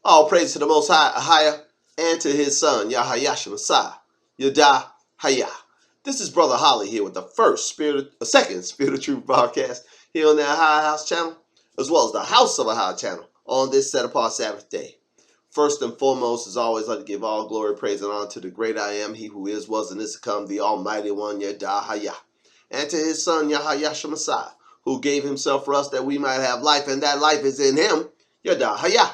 All praise to the Most High, Ahia, and to his son, Yahayasha Messiah, Yada Haya. This is Brother Holly here with the second Spirit of Truth broadcast here on the Ahia House channel, as well as the House of Ahia channel on this set apart Sabbath day. First and foremost, as always, I'd like to give all glory, praise, and honor to the great I am, he who is, was, and is to come, the Almighty One, Yada Haya, and to his son, Yahayasha Messiah, who gave himself for us that we might have life, and that life is in him, Yada Haya.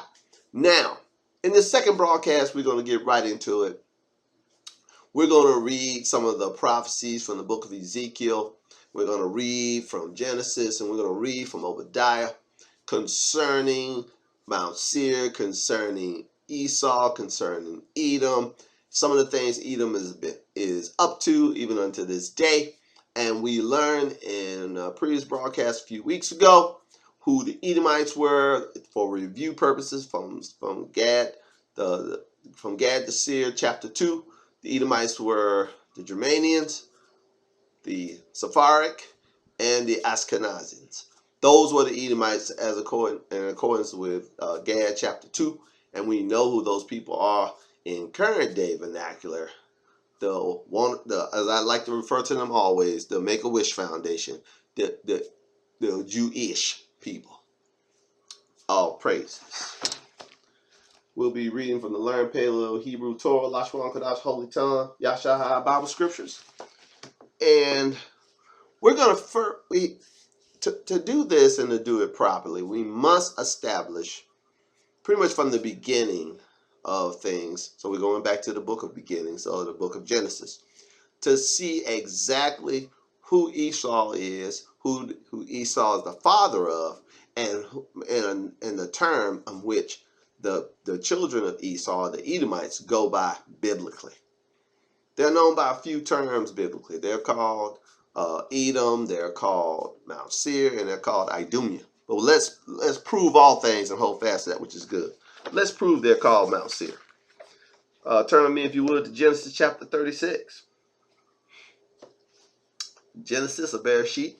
Now, in this second broadcast, we're going to get right into it. We're going to read some of the prophecies from the book of Ezekiel. We're going to read from Genesis, and we're going to read from Obadiah concerning Mount Seir, concerning Esau, concerning Edom, some of the things Edom is up to even unto this day. And we learned in a previous broadcast a few weeks ago who the Edomites were for review purposes from Gad to Seir, chapter 2. The Edomites were the Germanians, the Sephardic, and the Ashkenazians. Those were the Edomites in accordance with Gad chapter 2, and we know who those people are in current day vernacular. As I like to refer to them always, the Make-A-Wish Foundation, the Jewish people. All praises. We'll be reading from the Learned Paleo Hebrew Torah, Lashon Kodash, Holy Tongue, Yashahai Bible Scriptures. And we're going to do this and to do it properly, we must establish pretty much from the beginning of things. So we're going back to the book of beginnings, so the book of Genesis, to see exactly who Esau is, who Esau is the father of, and the term in which the children of Esau, the Edomites, go by biblically. They're known by a few terms biblically. They're called Edom, they're called Mount Seir, and they're called Idumea. But let's prove all things and hold fast to that which is good. Let's prove they're called Mount Seir. Turn with me, if you would, to Genesis chapter 36. Genesis, a Bereshit,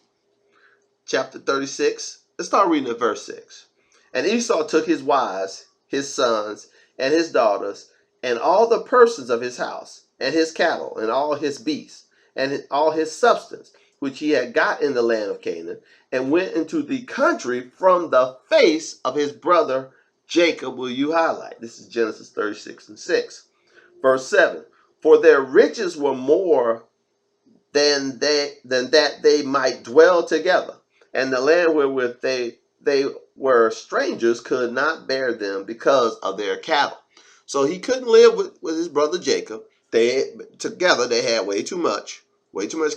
chapter 36. Let's start reading at verse 6. And Esau took his wives, his sons, and his daughters, and all the persons of his house, and his cattle, and all his beasts, and all his substance, which he had got in the land of Canaan, and went into the country from the face of his brother Jacob. Will you highlight? This is Genesis 36 and 6. Verse 7. For their riches were more than that they might dwell together, and the land wherewith they were strangers could not bear them because of their cattle. So he couldn't live with his brother Jacob. Together they had way too much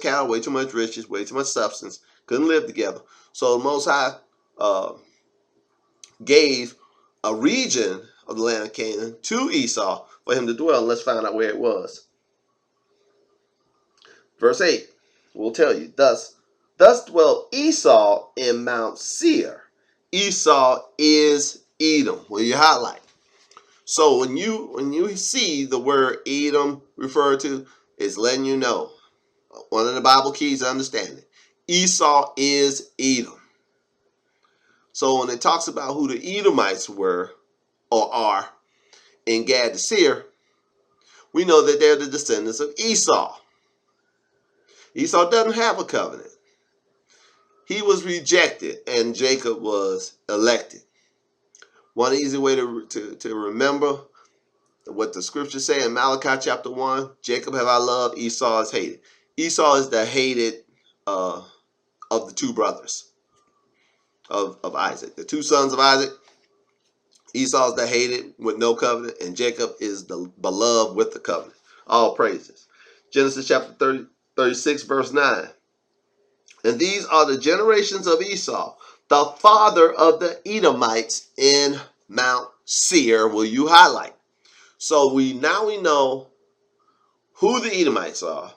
cattle, way too much riches, way too much substance. Couldn't live together. So the Most High gave a region of the land of Canaan to Esau for him to dwell. Let's find out where it was. Verse 8 will tell you, thus dwelt Esau in Mount Seir. Esau is Edom. Will you highlight? So when you see the word Edom referred to, it's letting you know one of the Bible keys to understanding. Esau is Edom. So when it talks about who the Edomites were or are in Gad to Seir, we know that they're the descendants of Esau. Esau doesn't have a covenant. He was rejected and Jacob was elected. One easy way to remember what the scriptures say in Malachi chapter 1, Jacob have I loved, Esau is hated. Esau is the hated of the two brothers of Isaac. The two sons of Isaac, Esau is the hated with no covenant, and Jacob is the beloved with the covenant. All praises. Genesis chapter 36, verse 9. And these are the generations of Esau, the father of the Edomites in Mount Seir. Will you highlight? So we know who the Edomites are.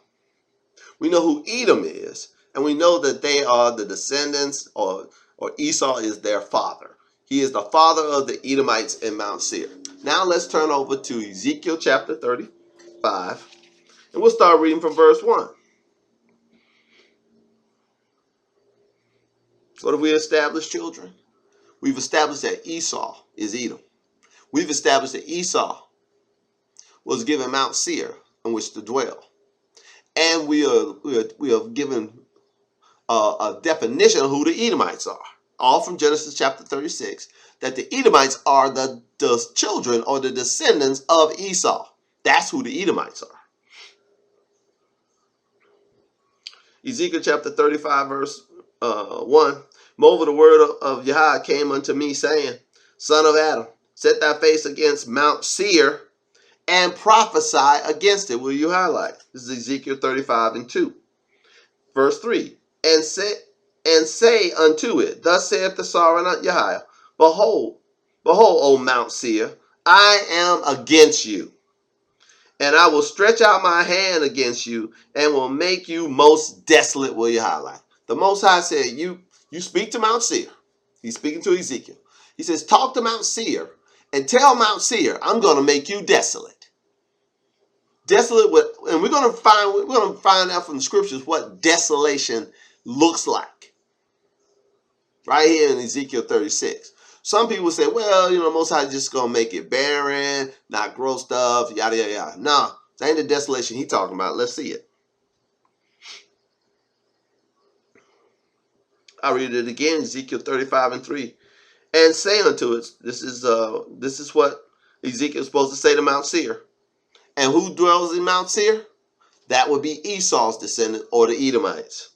We know who Edom is, and we know that they are the descendants, or Esau is their father. He is the father of the Edomites in Mount Seir. Now let's turn over to Ezekiel chapter 35, and we'll start reading from verse 1. What have we established, children? We've established that Esau is Edom. We've established that Esau was given Mount Seir on which to dwell. And we have given a definition of who the Edomites are, all from Genesis chapter 36, that the Edomites are the children or the descendants of Esau. That's who the Edomites are. Ezekiel chapter 35, verse 1. Moreover, the word of Yahweh came unto me, saying, Son of Adam, set thy face against Mount Seir and prophesy against it. Will you highlight? This is Ezekiel 35 and 2. Verse 3. And say unto it, Thus saith the sovereign Yahweh, Behold, O Mount Seir, I am against you, and I will stretch out my hand against you, and will make you most desolate. Will you highlight? The Most High said, you speak to Mount Seir. He's speaking to Ezekiel. He says, talk to Mount Seir and tell Mount Seir, I'm going to make you desolate. Desolate with, and we're going to find out from the scriptures what desolation looks like. Right here in Ezekiel 36. Some people say, well, Most High just going to make it barren, not grow stuff, yada, yada, yada. Nah, that ain't the desolation he's talking about. Let's see it. I'll read it again, Ezekiel 35 and 3. And say unto it, this is what Ezekiel is supposed to say to Mount Seir. And who dwells in Mount Seir? That would be Esau's descendant, or the Edomites.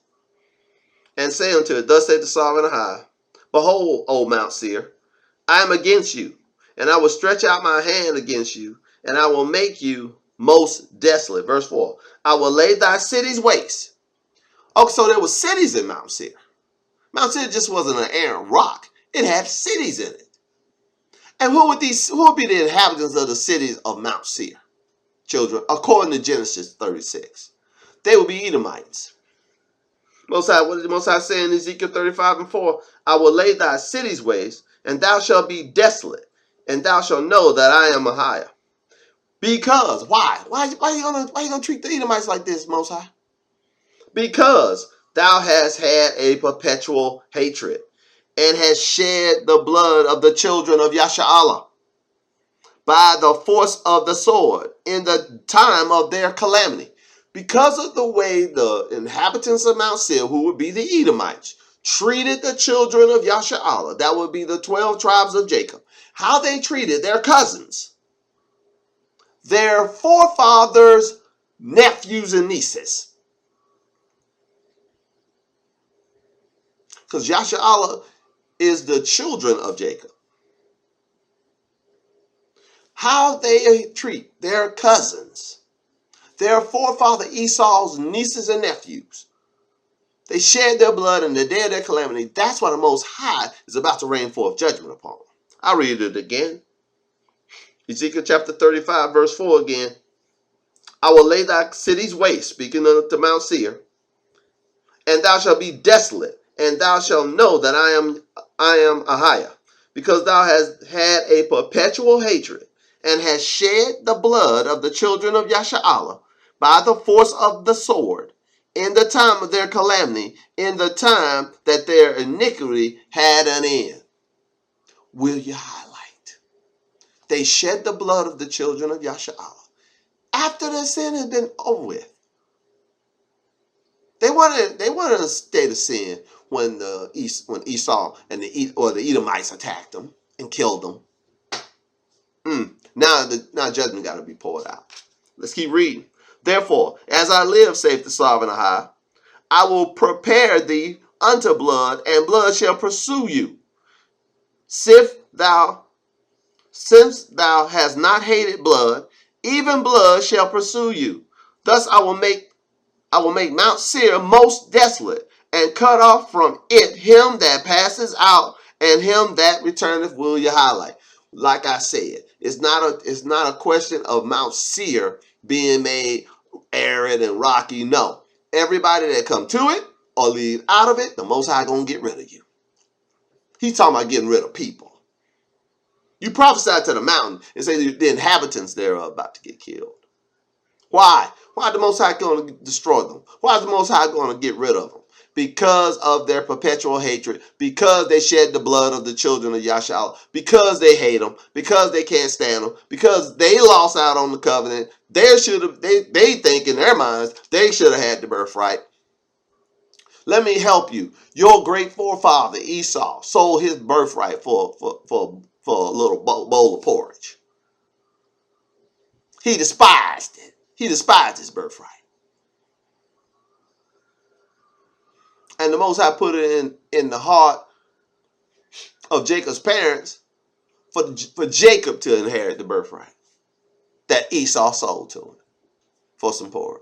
And say unto it, Thus saith the sovereign Yahweh, Behold, O Mount Seir, I am against you, and I will stretch out my hand against you, and I will make you most desolate. Verse 4. I will lay thy cities waste. Oh, so there were cities in Mount Seir. Mount Seir just wasn't an arid rock. It had cities in it. And who would be the inhabitants of the cities of Mount Seir? Children, according to Genesis 36. They would be Edomites. Most High, what did the Most High say in Ezekiel 35 and 4? I will lay thy cities waste, and thou shalt be desolate, and thou shalt know that I am Ahijah. Because, why? Why you gonna treat the Edomites like this, Most High? Because thou hast had a perpetual hatred, and hast shed the blood of the children of Yasha'Allah by the force of the sword in the time of their calamity. Because of the way the inhabitants of Mount Seir, who would be the Edomites, treated the children of Yasha'Allah, that would be the 12 tribes of Jacob, how they treated their cousins, their forefathers, nephews, and nieces. Because Yasha'Allah is the children of Jacob. How they treat their cousins, their forefather Esau's nieces and nephews. They shed their blood in the day of their calamity. That's why the Most High is about to rain forth judgment upon them. I'll read it again. Ezekiel chapter 35, verse 4 again. I will lay thy cities waste, speaking to Mount Seir, and thou shalt be desolate, and thou shalt know that I am Ahijah, because thou hast had a perpetual hatred, and hast shed the blood of the children of Yasha'Allah by the force of the sword, in the time of their calamity, in the time that their iniquity had an end. Will you highlight? They shed the blood of the children of Yasha'Allah after their sin had been over with. They wanted a state of sin when Esau and the Edomites attacked them and killed them. Now judgment got to be poured out. Let's keep reading. Therefore, as I live, saith the sovereign Yahweh, I will prepare thee unto blood, and blood shall pursue you. Since thou hast not hated blood, even blood shall pursue you. Thus I will make Mount Seir most desolate, and cut off from it him that passes out, and him that returneth. Will you highlight? Like I said, it's not a question of Mount Seir being made arid and rocky. No. Everybody that come to it or leave out of it, the Most High gonna get rid of you. He's talking about getting rid of people. You prophesy to the mountain and say the inhabitants there are about to get killed. Why? Why is the Most High going to destroy them? Why is the Most High going to get rid of them? because of their perpetual hatred, because they shed the blood of the children of Yasha'Allah, because they hate them, because they can't stand them, because they lost out on the covenant. They think in their minds they should have had the birthright. Let me help you. Your great forefather Esau sold his birthright for a little bowl of porridge. He despised it. He despised his birthright. And the Most High put it in the heart of Jacob's parents for Jacob to inherit the birthright that Esau sold to him for some porridge.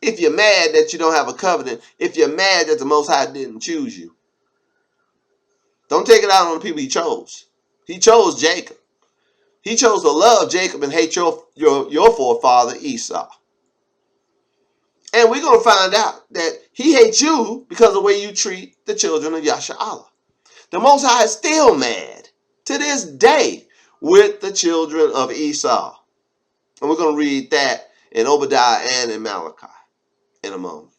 If you're mad that you don't have a covenant, if you're mad that the Most High didn't choose you, don't take it out on the people he chose. He chose Jacob. He chose to love Jacob and hate your forefather Esau. And we're going to find out that he hates you because of the way you treat the children of Yasha'Allah. The Most High is still mad to this day with the children of Esau. And we're going to read that in Obadiah and in Malachi in a moment.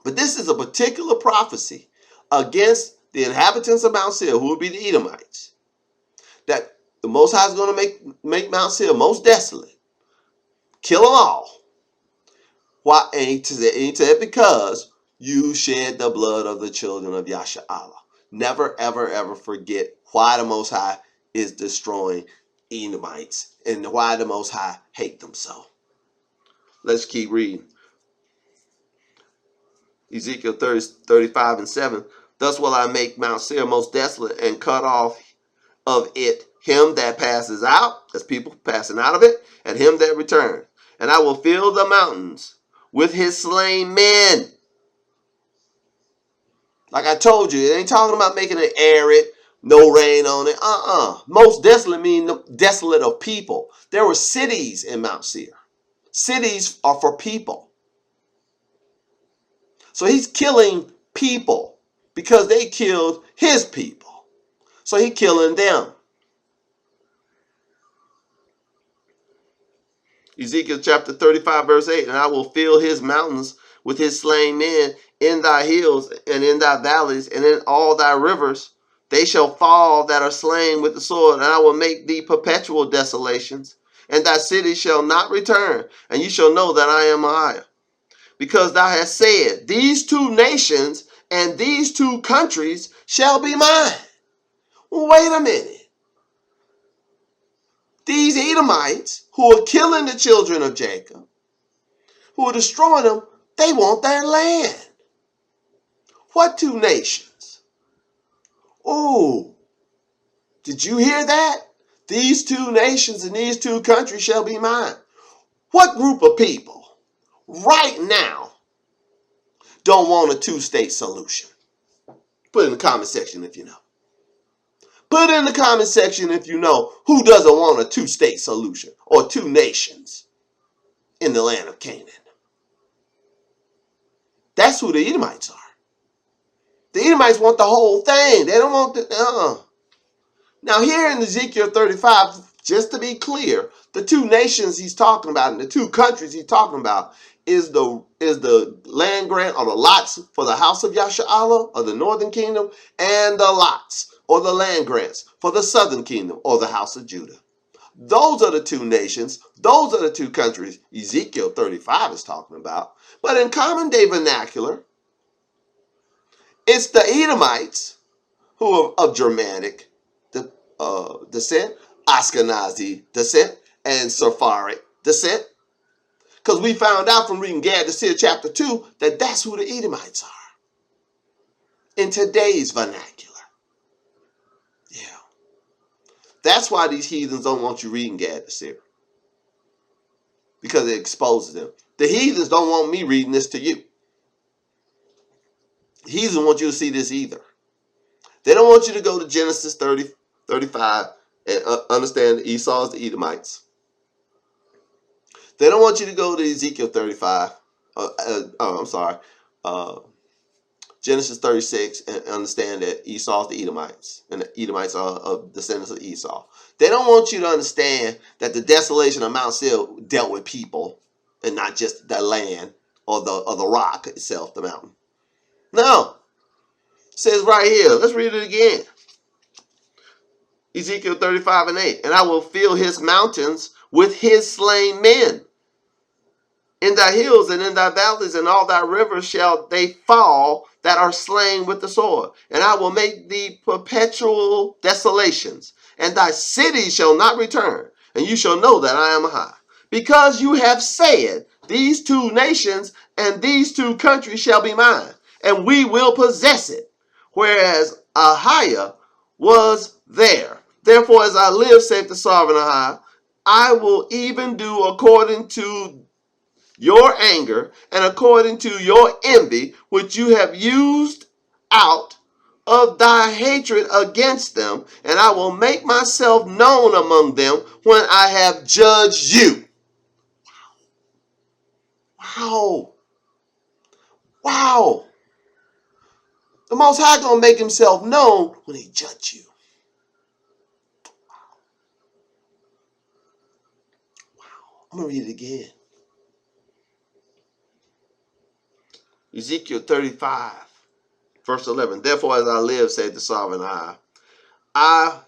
But this is a particular prophecy against the inhabitants of Mount Seir, who would be the Edomites. That the Most High is going to make Mount Seir most desolate. Kill them all. Why? And he said, because you shed the blood of the children of Yasha'Allah. Never, ever, ever forget why the Most High is destroying Edomites and why the Most High hate them so. Let's keep reading. Ezekiel 35 and 7. Thus will I make Mount Seir most desolate and cut off of it him that passes out, that's people passing out of it, and him that returns. And I will fill the mountains with his slain men. Like I told you, it ain't talking about making it arid, no rain on it. Most desolate mean desolate of people. There were cities in Mount Seir. Cities are for people. So he's killing people because they killed his people. So he's killing them. Ezekiel chapter 35 verse 8. And I will fill his mountains with his slain men in thy hills and in thy valleys and in all thy rivers. They shall fall that are slain with the sword, and I will make thee perpetual desolations, and thy city shall not return, and you shall know that I am Ahijah. Because thou hast said, these two nations and these two countries shall be mine. Wait a minute. These Edomites who are killing the children of Jacob, who are destroying them, they want their land. What two nations? Oh, did you hear that? These two nations and these two countries shall be mine. What group of people right now don't want a two-state solution? Put it in the comment section if you know. Put it in the comment section if you know who doesn't want a two-state solution or two nations in the land of Canaan. That's who the Edomites are. The Edomites want the whole thing. They don't want the... Now here in Ezekiel 35, just to be clear, the two nations he's talking about and the two countries he's talking about is the land grant or the lots for the house of Yasha'Allah or the northern kingdom, and the lots or the land grants for the southern kingdom or the house of Judah. Those are the two nations. Those are the two countries Ezekiel 35 is talking about. But in common day vernacular, it's the Edomites who are of Germanic descent, Ashkenazi descent, and Sephardic descent. Because we found out from reading Gad to chapter 2 that that's who the Edomites are in today's vernacular. Yeah. That's why these heathens don't want you reading Gad to because it exposes them. The heathens don't want me reading this to you. The heathens want you to see this either. They don't want you to go to Genesis 30, 35 and understand Esau's the Edomites. They don't want you to go to Ezekiel 35. Genesis 36 and understand that Esau's the Edomites and the Edomites are descendants of Esau. They don't want you to understand that the desolation of Mount Seir dealt with people and not just the land or the rock itself, the mountain. No, it says right here. Let's read it again. Ezekiel 35:8. And I will fill his mountains with his slain men. In thy hills and in thy valleys and all thy rivers shall they fall that are slain with the sword. And I will make thee perpetual desolations, and thy city shall not return, and you shall know that I am high. Because you have said, these two nations and these two countries shall be mine, and we will possess it, whereas Ahiah was there. Therefore, as I live, saith the sovereign Ahiah, I will even do according to your anger and according to your envy, which you have used out of thy hatred against them, and I will make myself known among them when I have judged you. Wow. Wow. The Most High gonna make himself known when he judge you. I'm gonna read it again. Ezekiel 35, verse 11. Therefore, as I live, said the sovereign I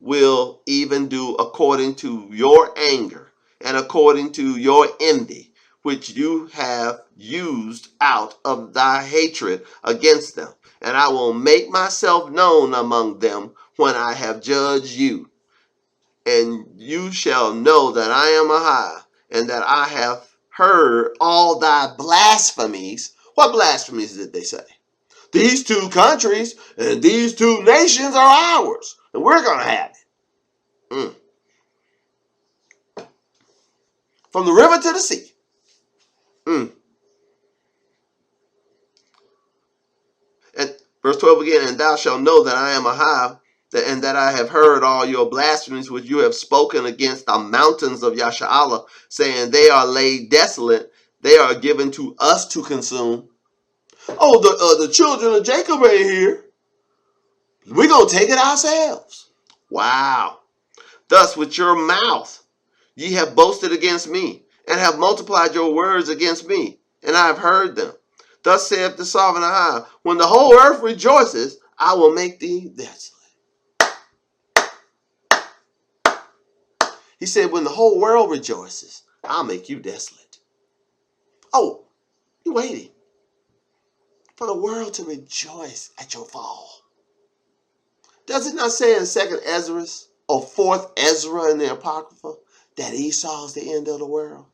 will even do according to your anger and according to your envy, which you have used out of thy hatred against them. And I will make myself known among them when I have judged you. And you shall know that I am Ahai, and that I have heard all thy blasphemies. What blasphemies did they say? These two countries and these two nations are ours, and we're going to have it. From the river to the sea. And verse 12 again, and thou shalt know that I am Ahai, and that I have heard all your blasphemies which you have spoken against the mountains of Yasha'Allah, saying they are laid desolate, they are given to us to consume. Oh, the children of Jacob right here. We're going to take it ourselves. Wow. Thus with your mouth ye have boasted against me, and have multiplied your words against me, and I have heard them. Thus saith the sovereign Ahai, when the whole earth rejoices, I will make thee desolate. He said, when the whole world rejoices, I'll make you desolate. Oh, you waiting for the world to rejoice at your fall. Does it not say in 2nd Ezra or 4th Ezra in the Apocrypha that Esau is the end of the world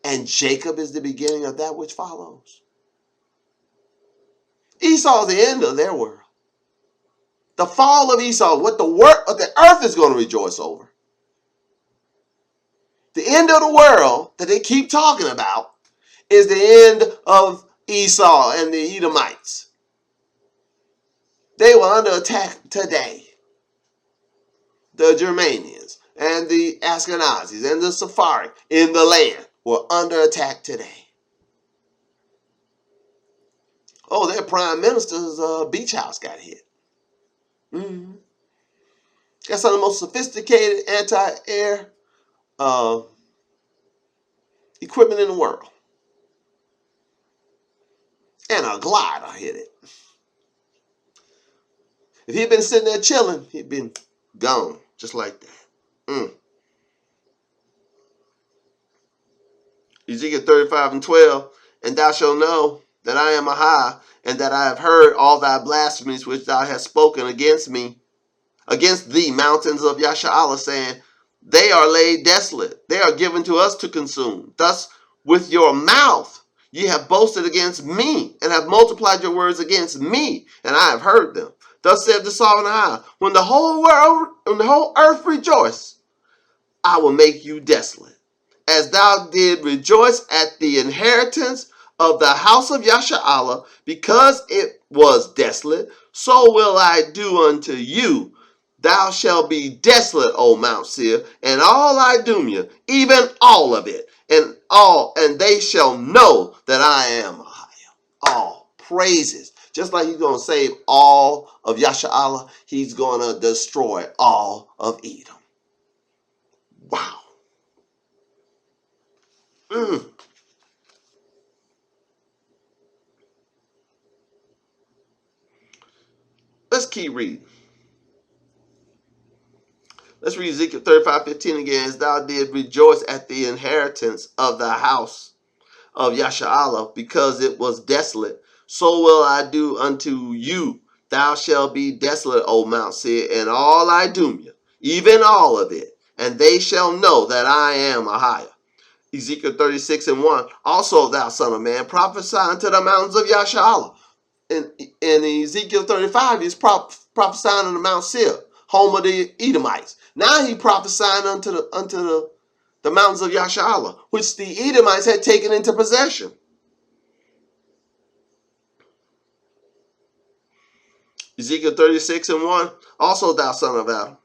and Jacob is the beginning of that which follows? Esau is the end of their world. The fall of Esau, what the earth is going to rejoice over. The end of the world that they keep talking about is the end of Esau and the Edomites. They were under attack today. The Germanians and the Ashkenazis and the Sephardic in the land were under attack today. Oh, their prime minister's beach house got hit. Got some of the most sophisticated anti-air equipment in the world. And a glider hit it. If he'd been sitting there chilling, he'd been gone just like that. Ezekiel 35:12, and thou shalt know that I am Ahai, and that I have heard all thy blasphemies which thou hast spoken against me, against thee, mountains of Yasha'Allah, saying, they are laid desolate, they are given to us to consume. Thus with your mouth ye have boasted against me, and have multiplied your words against me, and I have heard them. Thus said the sovereign Ahai, when the whole earth rejoice, I will make you desolate. As thou did rejoice at the inheritance of the house of Yasha'Allah, because it was desolate, so will I do unto you. Thou shalt be desolate, O Mount Seir, and all Idumea, even all of it, and they shall know that I am Ahai. All praises. Just like he's going to save all of Yasha'Allah, he's going to destroy all of Edom. Wow. Let's keep reading. Let's read Ezekiel 35:15 again. As thou did rejoice at the inheritance of the house of Yasha'Allah, because it was desolate, so will I do unto you. Thou shalt be desolate, O Mount Seir, and all Idumea, even all of it, and they shall know that I am Ahijah. Ezekiel 36:1. Also, thou son of man, prophesy unto the mountains of Yasha'Allah. In Ezekiel 35, he's prophesying on the Mount Seir, home of the Edomites. Now he prophesying unto the mountains of Yasha'Allah, which the Edomites had taken into possession. Ezekiel 36:1. Also, thou son of Adam,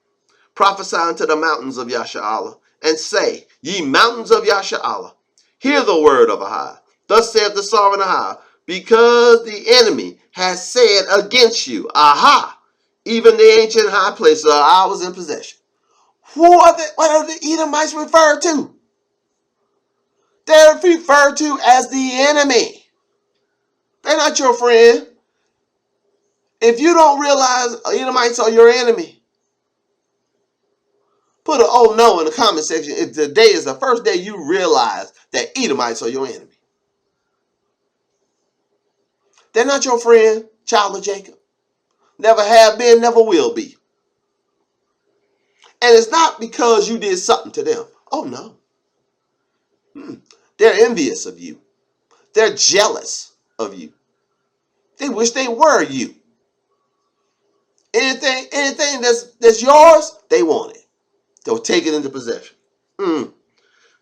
prophesy unto the mountains of Yasha'Allah, and say, ye mountains of Yasha'Allah, hear the word of Ahijah. Thus saith the sovereign Ahijah, because the enemy has said against you, Aha, even the ancient high places are ours in possession. What are the Edomites referred to? They're referred to as the enemy. They're not your friend. If you don't realize Edomites are your enemy, put an oh no in the comment section if today is the first day you realize that Edomites are your enemy. They're not your friend, child of Jacob. Never have been, never will be. And it's not because you did something to them. Oh no. They're envious of you. They're jealous of you. They wish they were you. Anything that's yours, they want it. They'll take it into possession.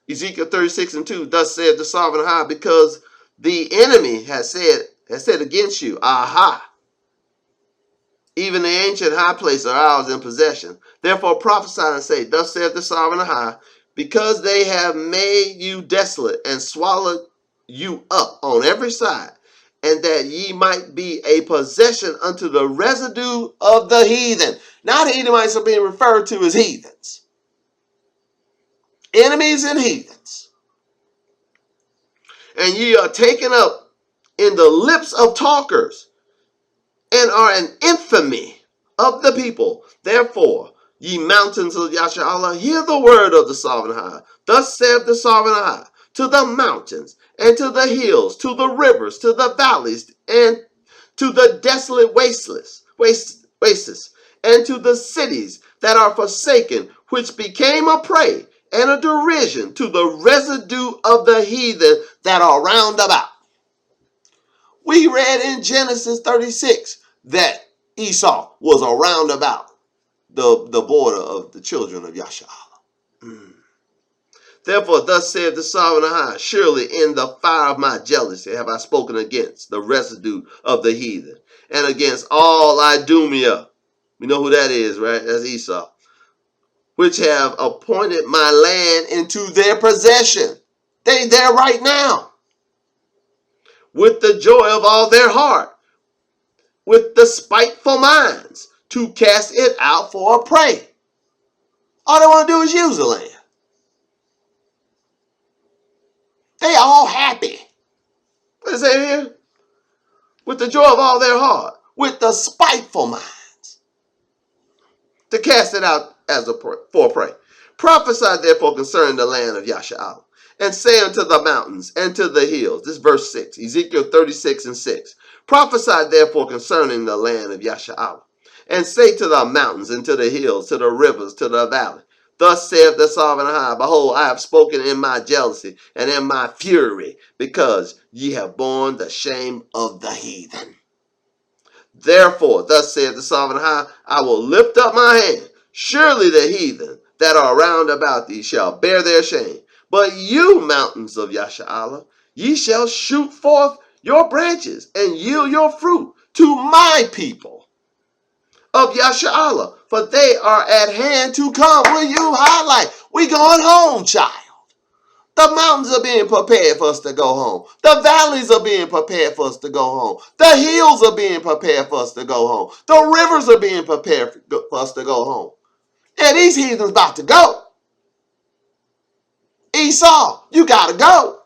Ezekiel 36:2, thus said the sovereign high, because the enemy has said against you, Aha, even the ancient high places are ours in possession. Therefore prophesy and say, thus saith the sovereign high, because they have made you desolate and swallowed you up on every side, and that ye might be a possession unto the residue of the heathen. Now the Edomites are being referred to as heathens. Enemies and heathens. And ye are taken up in the lips of talkers, and are an infamy of the people. Therefore, ye mountains of Yasha'Allah, hear the word of the sovereign high. Thus saith the sovereign high, to the mountains, and to the hills, to the rivers, to the valleys, and to the desolate wastes, and to the cities that are forsaken, which became a prey and a derision to the residue of the heathen that are round about. We read in Genesis 36 that Esau was around about the border of the children of Yasha'Allah. Therefore, thus saith the sovereign high, surely in the fire of my jealousy have I spoken against the residue of the heathen, and against all Idumea. We know who that is, right? That's Esau. Which have appointed my land into their possession. They there right now. With the joy of all their heart, with the spiteful minds, to cast it out for a prey. All they want to do is use the land. They all happy. What does it say here? With the joy of all their heart, with the spiteful minds, to cast it out as for a prey. Prophesy therefore concerning the land of Yasha'Allah, and say unto the mountains and to the hills. This is verse 6, Ezekiel 36:6. Prophesy therefore concerning the land of Yasha'Allah, and say to the mountains and to the hills, to the rivers, to the valley. Thus saith the sovereign high, behold, I have spoken in my jealousy and in my fury, because ye have borne the shame of the heathen. Therefore, thus saith the sovereign high, I will lift up my hand. Surely the heathen that are round about thee shall bear their shame. But you, mountains of Yasha'Allah, ye shall shoot forth your branches and yield your fruit to my people of Yasha'Allah, for they are at hand to come. Will you highlight? We going home, child. The mountains are being prepared for us to go home. The valleys are being prepared for us to go home. The hills are being prepared for us to go home. The rivers are being prepared for us to go home. And these heathens about to go. Esau, you got to go.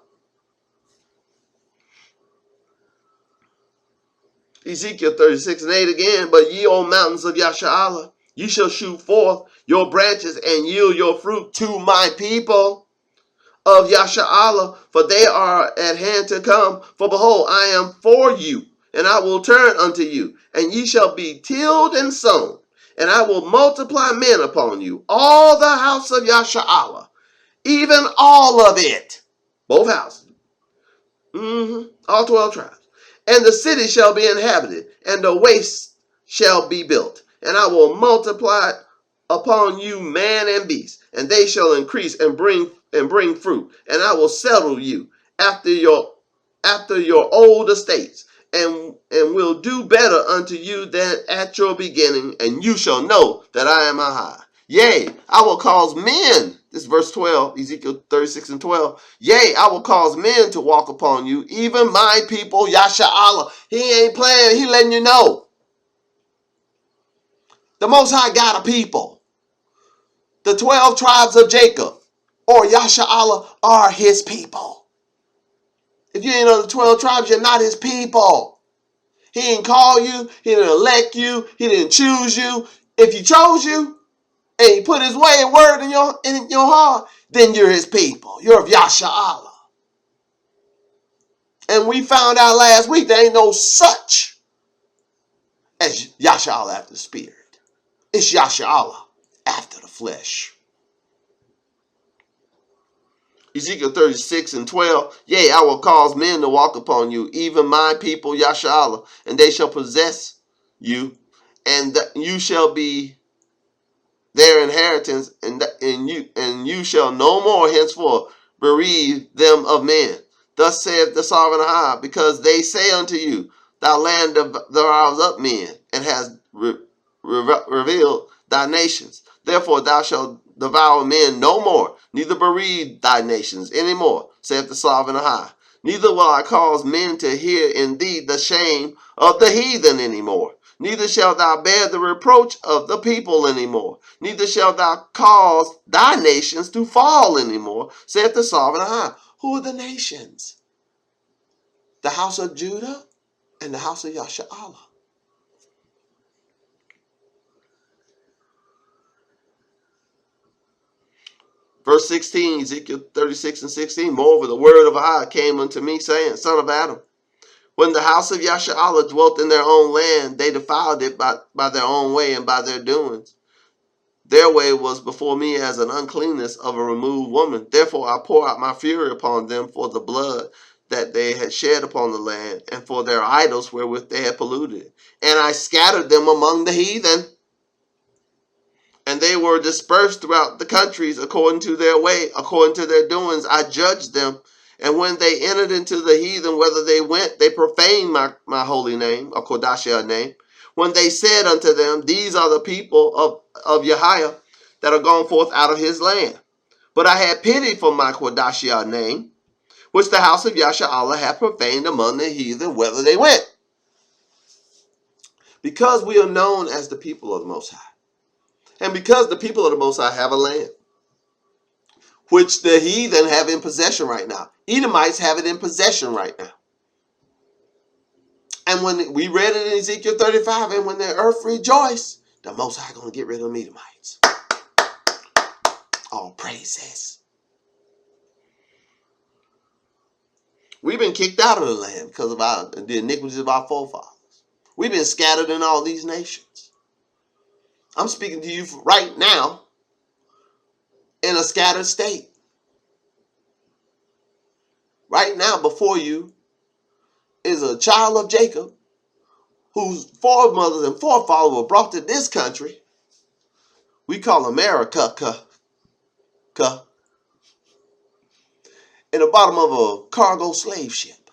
Ezekiel 36:8 again. But ye, O mountains of Yasha'Allah, ye shall shoot forth your branches and yield your fruit to my people of Yasha'Allah, for they are at hand to come. For behold, I am for you, and I will turn unto you, and ye shall be tilled and sown, and I will multiply men upon you, all the house of Yasha'Allah, even all of it, both houses, all 12 tribes. And the city shall be inhabited, and the waste shall be built, and I will multiply upon you man and beast, and they shall increase and bring fruit, and I will settle you after your old estates, and will do better unto you than at your beginning, and you shall know that I am Ahai. Yea, I will cause men, this is verse 12, Ezekiel 36:12. Yea, I will cause men to walk upon you, even my people, Yasha'Allah. He ain't playing, he letting you know. The Most High got a people. The 12 tribes of Jacob, or Yasha'Allah, are his people. If you ain't know the 12 tribes, you're not his people. He didn't call you, he didn't elect you, he didn't choose you. If he chose you, and he put his way and word in your heart, then you're his people. You're of Yasha'Allah. And we found out last week there ain't no such as Yasha'Allah after the spirit. It's Yasha'Allah after the flesh. Ezekiel 36:12. Yea, I will cause men to walk upon you, even my people Yasha'Allah, and they shall possess you, and you shall be their inheritance, and you shall no more henceforth bereave them of men. Thus saith the sovereign High, because they say unto you, Thou land devours up men, and has revealed thy nations. Therefore thou shalt devour men no more, neither bereave thy nations any more, saith the sovereign High. Neither will I cause men to hear in thee the shame of the heathen any more. Neither shalt thou bear the reproach of the people any more. Neither shalt thou cause thy nations to fall any more, saith the sovereign High. Who are the nations? The house of Judah and the house of Yasha'Allah. Verse 16, Ezekiel 36:16. Moreover, the word of Ahai came unto me, saying, Son of Adam, when the house of Yasha'Allah dwelt in their own land, they defiled it by their own way and by their doings. Their way was before me as an uncleanness of a removed woman. Therefore I pour out my fury upon them for the blood that they had shed upon the land, and for their idols wherewith they had polluted it. And I scattered them among the heathen, and they were dispersed throughout the countries according to their way, according to their doings. I judged them. And when they entered into the heathen, whether they went, they profaned my holy name, or Kodashia name. When they said unto them, These are the people of Yahweh that are gone forth out of his land. But I had pity for my Kodashia name, which the house of Yasha'Allah hath profaned among the heathen, whether they went. Because we are known as the people of the Most High. And because the people of the Most High have a land, which the heathen have in possession right now. Edomites have it in possession right now. And when we read it in Ezekiel 35, and when the earth rejoiced, the Most High going to get rid of them Edomites. All praises. We've been kicked out of the land because of the iniquities of our forefathers. We've been scattered in all these nations. I'm speaking to you right now in a scattered state. Right now before you is a child of Jacob whose foremothers and forefathers were brought to this country. We call America in the bottom of a cargo slave ship.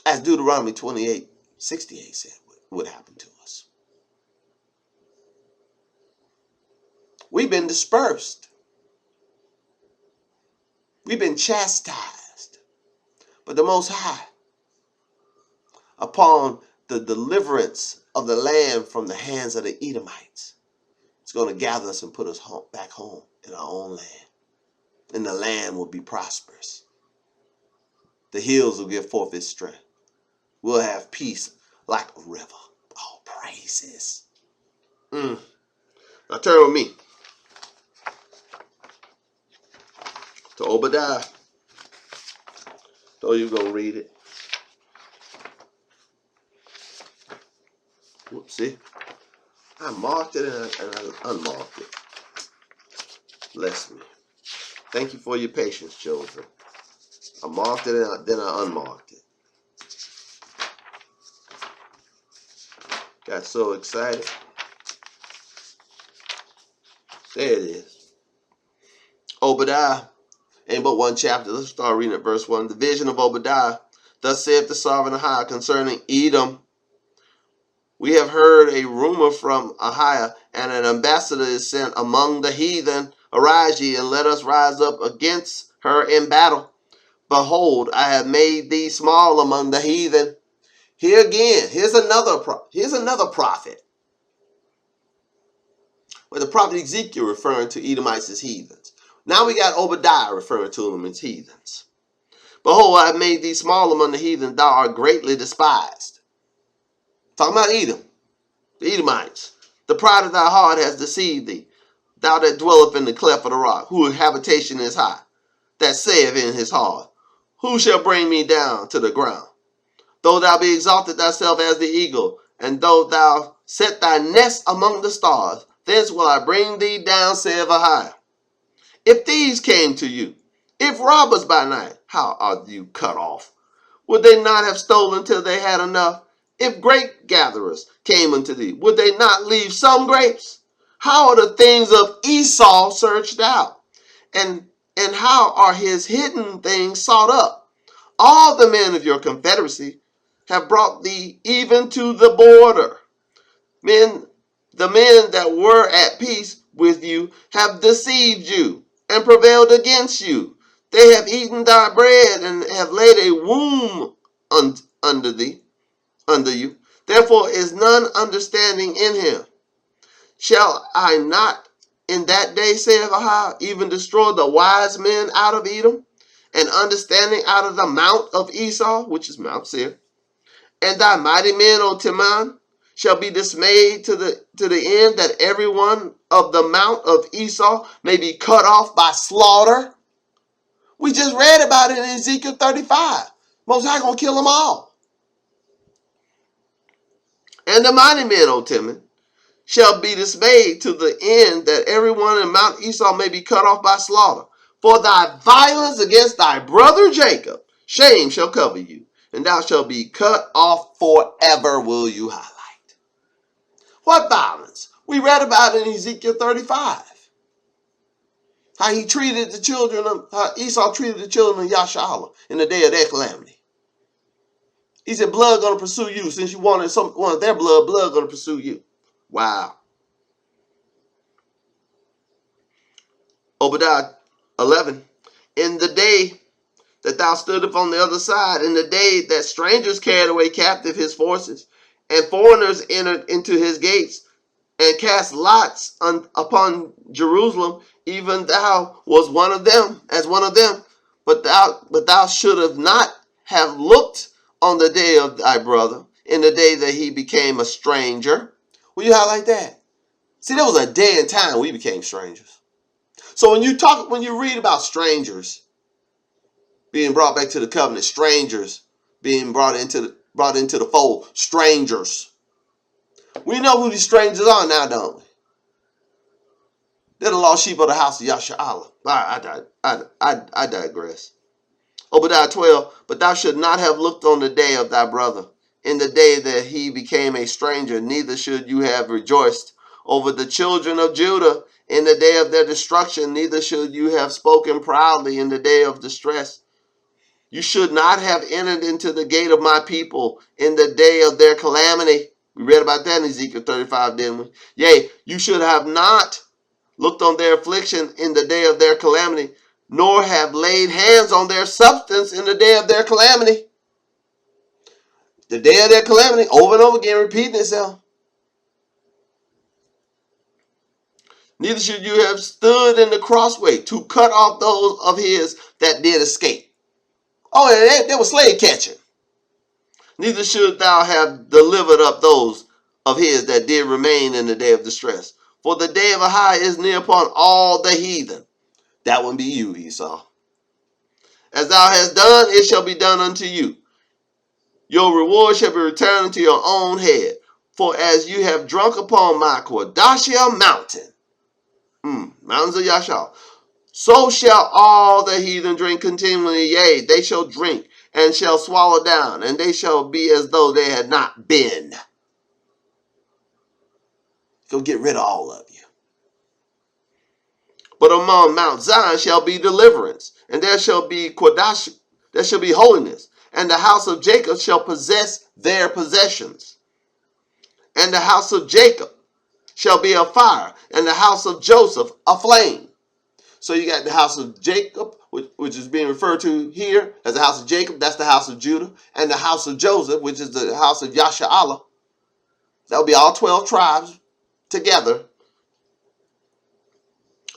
As Deuteronomy 28:68 said would happen to us. We've been dispersed. We've been chastised. But the Most High, upon the deliverance of the land from the hands of the Edomites, is going to gather us and put us back home in our own land. And the land will be prosperous. The hills will give forth its strength. We'll have peace like a river. All praises. Now turn with me to Obadiah. So you're going to read it. Whoopsie. I marked it and I unmarked it. Bless me. Thank you for your patience, children. I marked it and then I unmarked it. Got so excited. There it is. Obadiah. Ain't but one chapter. Let's start reading at verse 1. The vision of Obadiah. Thus saith the sovereign Ahiah concerning Edom. We have heard a rumor from Ahiah, and an ambassador is sent among the heathen. Arise ye, and let us rise up against her in battle. Behold, I have made thee small among the heathen. Here again, here's another prophet. Well, the prophet Ezekiel referring to Edomites as heathens. Now we got Obadiah referring to them as heathens. Behold, I have made thee small among the heathen. Thou art greatly despised. Talking about Edom, the Edomites. The pride of thy heart has deceived thee. Thou that dwelleth in the cleft of the rock, whose habitation is high, that saith in his heart, who shall bring me down to the ground? Though thou be exalted thyself as the eagle, and though thou set thy nest among the stars, thence will I bring thee down, saith Ahiah. If thieves came to you, if robbers by night, how are you cut off? Would they not have stolen till they had enough? If grape gatherers came unto thee, would they not leave some grapes? How are the things of Esau searched out? And how are his hidden things sought up? All the men of your confederacy have brought thee even to the border. The men that were at peace with you have deceived you and prevailed against you. They have eaten thy bread and have laid a womb under you. Therefore is none understanding in him. Shall I not in that day, saith Ahiah, even destroy the wise men out of Edom, and understanding out of the mount of Esau, which is Mount Seir? And thy mighty men, O Teman, shall be dismayed to the end that every one of the mount of Esau may be cut off by slaughter. We just read about it in Ezekiel 35. Most High gonna kill them all. And the mighty men, O Teman, shall be dismayed to the end that every one in Mount Esau may be cut off by slaughter. For thy violence against thy brother Jacob, shame shall cover you, and thou shalt be cut off forever, will you highlight. What violence? We read about it in Ezekiel 35. How he treated the children of, how Esau treated the children of Yashala in the day of their calamity. He said, blood gonna pursue you. Since you wanted one of their blood gonna pursue you. Wow. Obadiah 11. In the day that thou stoodest on the other side, in the day that strangers carried away captive his forces, and foreigners entered into his gates, and cast lots upon Jerusalem, even thou was one of them, as one of them. But thou should have not have looked on the day of thy brother, in the day that he became a stranger. Will you highlight that? See, there was a day and time we became strangers. So when you read about strangers being brought back to the covenant, strangers being brought into the fold, strangers. We know who these strangers are now, don't we? They're the lost sheep of the house of Yashala. I digress. Obadiah 12. But thou should not have looked on the day of thy brother, in the day that he became a stranger, neither should you have rejoiced over the children of Judah in the day of their destruction, neither should you have spoken proudly in the day of distress. You should not have entered into the gate of my people in the day of their calamity. We read about that in Ezekiel 35, didn't we? Yea, you should have not looked on their affliction in the day of their calamity, nor have laid hands on their substance in the day of their calamity. The day of their calamity, over and over again, repeating itself. Neither should you have stood in the crossway to cut off those of his that did escape. Oh, and they were slave catching. Neither should thou have delivered up those of his that did remain in the day of distress. For the day of Ahai is near upon all the heathen. That wouldn't be you, Esau. As thou hast done, it shall be done unto you. Your reward shall be returned unto your own head. For as you have drunk upon my Kordashia mountain, mountains of Yashal, so shall all the heathen drink continually. Yea, they shall drink and shall swallow down, and they shall be as though they had not been. Go get rid of all of you. But among Mount Zion shall be deliverance, and there shall be Kodash, there shall be holiness, and the house of Jacob shall possess their possessions. And the house of Jacob shall be a fire, and the house of Joseph a flame. So you got the house of Jacob, which is being referred to here as the house of Jacob. That's the house of Judah. And the house of Joseph, which is the house of Yasha'Allah. That'll be all 12 tribes together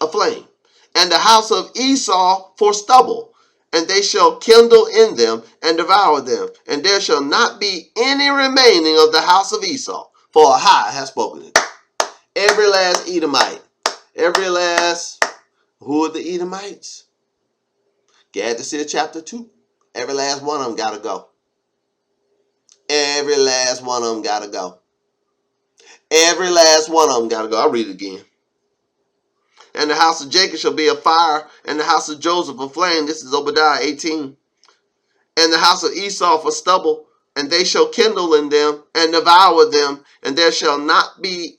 aflame. And the house of Esau for stubble. And they shall kindle in them and devour them. And there shall not be any remaining of the house of Esau. For Ahai has spoken it. Every last Edomite. Every last... Who are the Edomites? Gad to see chapter 2. Every last one of them got to go. Every last one of them got to go. Every last one of them got to go. I'll read it again. And the house of Jacob shall be a fire, and the house of Joseph a flame. This is Obadiah 18. And the house of Esau for stubble, and they shall kindle in them and devour them, and there shall not be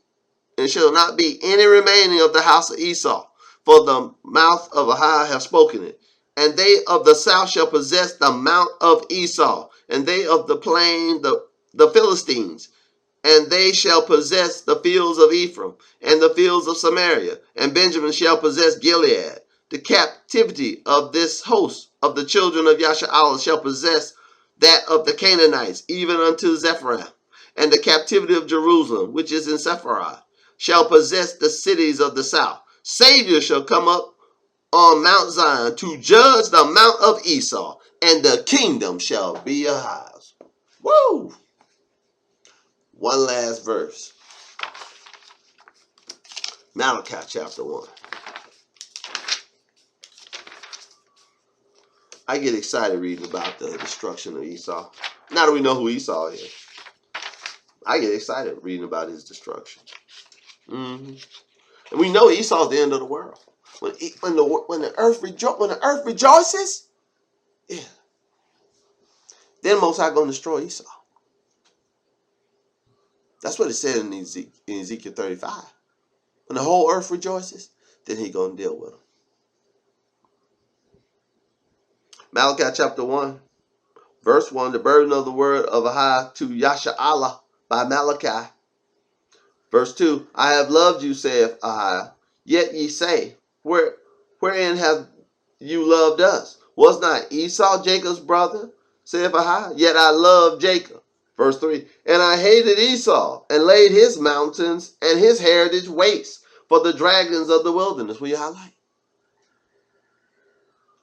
any remaining of the house of Esau, for the mouth of Ahai have spoken it. And they of the south shall possess the mount of Esau, and they of the plain the Philistines, and they shall possess the fields of Ephraim, and the fields of Samaria, and Benjamin shall possess Gilead. The captivity of this host of the children of Yasha'Allah shall possess that of the Canaanites, even unto Zephraim, and the captivity of Jerusalem, which is in Sepharad, shall possess the cities of the south. Savior shall come up on Mount Zion to judge the mount of Esau, and the kingdom shall be Ahai's. Woo! One last verse. Malachi chapter 1. I get excited reading about the destruction of Esau. Now that we know who Esau is, I get excited reading about his destruction. And we know Esau's the end of the world. When the earth rejoices, yeah, then Most High gonna destroy Esau. That's what it said in Ezekiel 35. When the whole earth rejoices, then he gonna deal with them. Malachi chapter 1, verse 1, the burden of the word of Ahai to Yasha'Allah by Malachi. Verse 2, I have loved you, saith Ahai, yet ye say, wherein have you loved us? Was not Esau Jacob's brother, saith Ahai? Yet I loved Jacob. Verse 3, and I hated Esau, and laid his mountains and his heritage waste for the dragons of the wilderness. Will you highlight?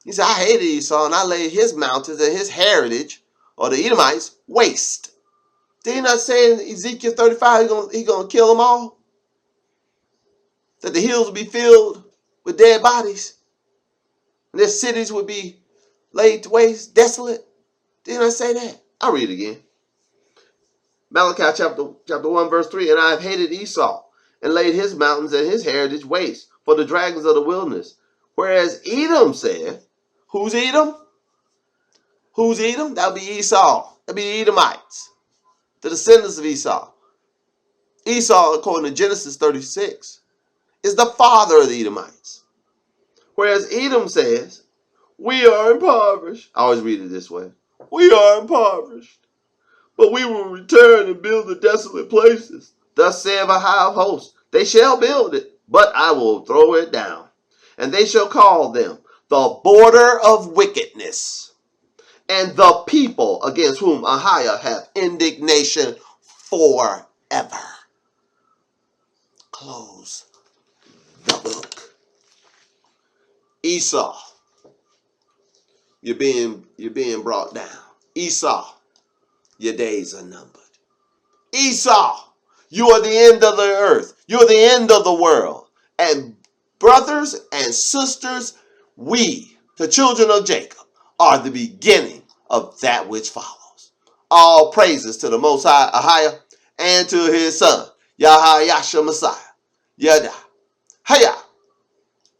He said, I hated Esau, and I laid his mountains and his heritage, or the Edomites, waste. Did he not say in Ezekiel 35 he's gonna kill them all? That the hills would be filled with dead bodies, and their cities would be laid to waste, desolate. Did he not say that? I'll read it again. Malachi chapter 1, verse 3, and I have hated Esau, and laid his mountains and his heritage waste for the dragons of the wilderness. Whereas Edom said, who's Edom? Who's Edom? That'll be Esau. That'll be the Edomites, the descendants of Esau. Esau, according to Genesis 36, is the father of the Edomites. Whereas Edom says, we are impoverished. I always read it this way. We are impoverished, but we will return and build the desolate places. Thus saith Ahai of hosts, they shall build it, but I will throw it down. And they shall call them the border of wickedness, and the people against whom Ahai hath indignation forever. Close the book. Esau You're being brought down. Esau, your days are numbered. Esau, you are the end of the earth. You're the end of the world. And brothers and sisters, we, the children of Jacob, are the beginning of that which follows. All praises to the Most High Ahiah and to his son, Yahayasha Messiah. Yada. Hiya.